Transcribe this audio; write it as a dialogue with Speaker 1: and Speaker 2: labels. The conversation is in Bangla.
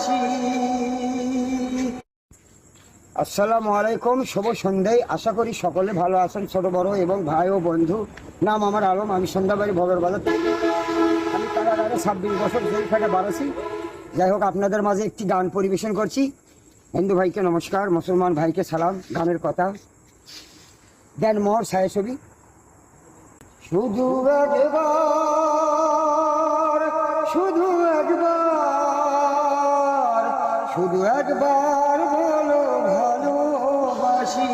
Speaker 1: ভালোবাসি। আসসালামু আলাইকুম, শুভ সন্ধ্যায়। আশা করি সকলে ভালো আছেন, ছোট বড় এবং ভাই ও বন্ধু। নাম আমার আলম, আমি সন্ধ্যাবাড়ি ভবের বাজার। আমি কারাগারে 26 বছর জেল থেকে বাড়াছি। যাই হোক, আপনাদের মাঝে একটি গান পরিবেশন করছি। হিন্দু ভাইকে নমস্কার, মুসলমান ভাইকে সালাম। গানের কথা দেন মোহর ছায়াছবি। শুধু একবার, শুধু একবার, শুধু একবার বলো ভালোবাসি।